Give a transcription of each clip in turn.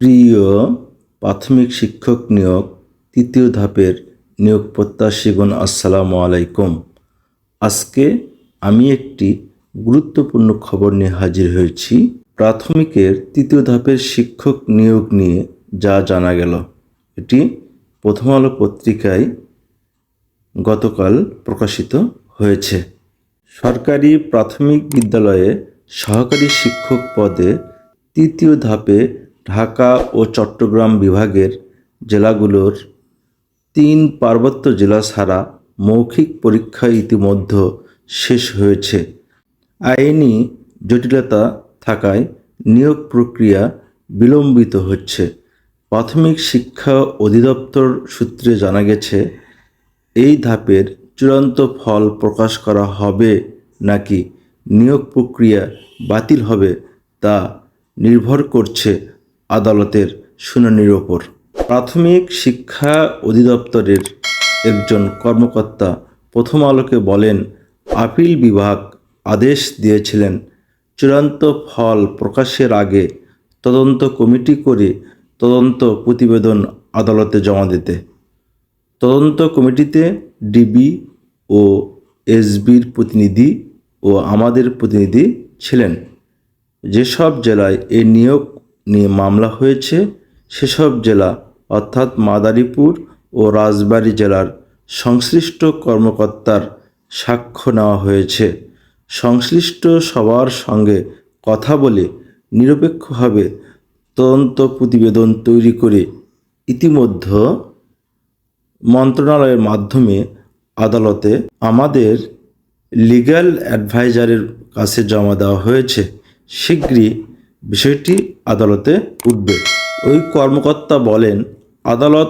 প্রিয় প্রাথমিক শিক্ষক নিয়োগ তৃতীয় ধাপের নিয়োগ প্রত্যাশীগণ, আসসালামু আলাইকুম। আজকে আমি একটি গুরুত্বপূর্ণ খবর নিয়ে হাজির হয়েছি। প্রাথমিকের তৃতীয় ধাপের শিক্ষক নিয়োগ নিয়ে যা জানা গেল, এটি প্রথম আলো পত্রিকায় গতকাল প্রকাশিত হয়েছে। সরকারি প্রাথমিক বিদ্যালয়ে সহকারী শিক্ষক পদে তৃতীয় ধাপে ঢাকা ও চট্টগ্রাম বিভাগের জেলাগুলোর 3 পার্বত্য জেলা ছাড়া মৌখিক পরীক্ষা ইতিমধ্যে শেষ হয়েছে। আইনি জটিলতা থাকায় নিয়োগ প্রক্রিয়া বিলম্বিত হচ্ছে। প্রাথমিক শিক্ষা অধিদপ্তর সূত্রে জানা গেছে, এই ধাপের চূড়ান্ত ফল প্রকাশ করা হবে নাকি নিয়োগ প্রক্রিয়া বাতিল হবে তা নির্ভর করছে আদালতের শুনানির ওপর। প্রাথমিক শিক্ষা অধিদপ্তরের একজন কর্মকর্তা প্রথম আলোকে বলেন, আপিল বিভাগ আদেশ দিয়েছিলেন চূড়ান্ত ফল প্রকাশের আগে তদন্ত কমিটি করে তদন্ত প্রতিবেদন আদালতে জমা দিতে। তদন্ত কমিটিতে ডিবি ও এসবির প্রতিনিধি ও আমাদের প্রতিনিধি ছিলেন। যেসব জেলায় এ নিয়োগ নিয়ে মামলা হয়েছে সেসব জেলা অর্থাৎ মাদারীপুর ও রাজবাড়ী জেলার সংশ্লিষ্ট কর্মকর্তার সাক্ষ্য নেওয়া হয়েছে। সংশ্লিষ্ট সবার সঙ্গে কথা বলে নিরপেক্ষভাবে তদন্ত প্রতিবেদন তৈরি করে ইতিমধ্যে মন্ত্রণালয়ের মাধ্যমে আদালতে আমাদের লিগ্যাল অ্যাডভাইজারের কাছে জমা দেওয়া হয়েছে। শীঘ্রই বিষয়টি আদালতে উঠবে। ওই কর্মকর্তা বলেন, আদালত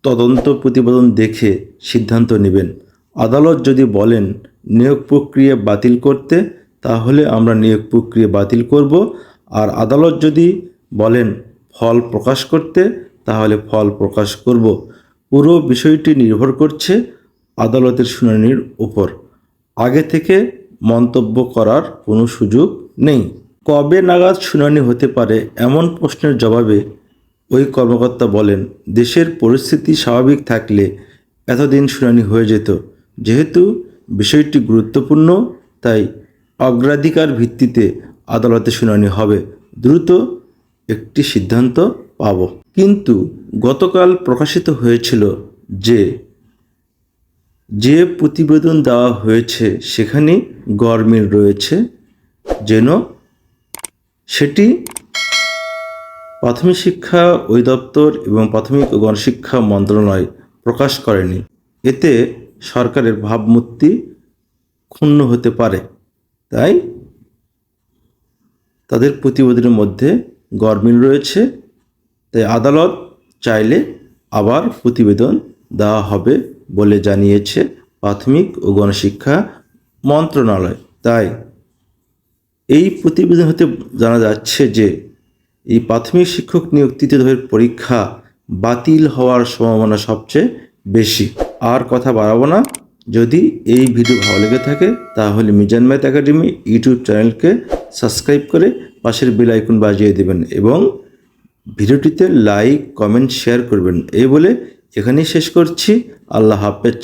তদন্ত প্রতিবেদন দেখে সিদ্ধান্ত নেবেন। আদালত যদি বলেন নিয়োগ প্রক্রিয়া বাতিল করতে, তাহলে আমরা নিয়োগ প্রক্রিয়া বাতিল করব। আর আদালত যদি বলেন ফল প্রকাশ করতে, তাহলে ফল প্রকাশ করব। পুরো বিষয়টি নির্ভর করছে আদালতের শুনানির উপর। আগে থেকে মন্তব্য করার কোনো সুযোগ নেই। কবে নাগাদ শুনানি হতে পারে এমন প্রশ্নের জবাবে ওই কর্মকর্তা বলেন, দেশের পরিস্থিতি স্বাভাবিক থাকলে এতদিন শুনানি হয়ে যেত। যেহেতু বিষয়টি গুরুত্বপূর্ণ, তাই অগ্রাধিকার ভিত্তিতে আদালতে শুনানি হবে। দ্রুত একটি সিদ্ধান্ত পাব। কিন্তু গতকাল প্রকাশিত হয়েছিল যে প্রতিবেদন দেওয়া হয়েছে সেখানে গরমিল রয়েছে, যেন সেটি প্রাথমিক শিক্ষা অধিদপ্তর এবং প্রাথমিক ও গণশিক্ষা মন্ত্রণালয় প্রকাশ করেনি। এতে সরকারের ভাবমূর্তি ক্ষুণ্ণ হতে পারে। তাই তাদের প্রতিবেদনের মধ্যে গরমিল রয়েছে। তাই আদালত চাইলে আবার প্রতিবেদন দেওয়া হবে বলে জানিয়েছে প্রাথমিক ও গণশিক্ষা মন্ত্রণালয়। তাই এই প্রতিবেদন হতে জানা যাচ্ছে যে এই প্রাথমিক শিক্ষক নিয়োগ তৃতীয় ধাপের পরীক্ষা বাতিল হওয়ার সম্ভাবনা সবচেয়ে বেশি। আর কথা বাড়াবো না। যদি এই ভিডিও ভালো লেগে থাকে তাহলে মিজান ম্যাথ একাডেমি ইউটিউব চ্যানেলকে সাবস্ক্রাইব করে পাশের বেল আইকন বাজিয়ে দেবেন এবং ভিডিওটিতে লাইক, কমেন্ট, শেয়ার করবেন। এই বলে এখানেই শেষ করছি। আল্লাহ হাফেজ।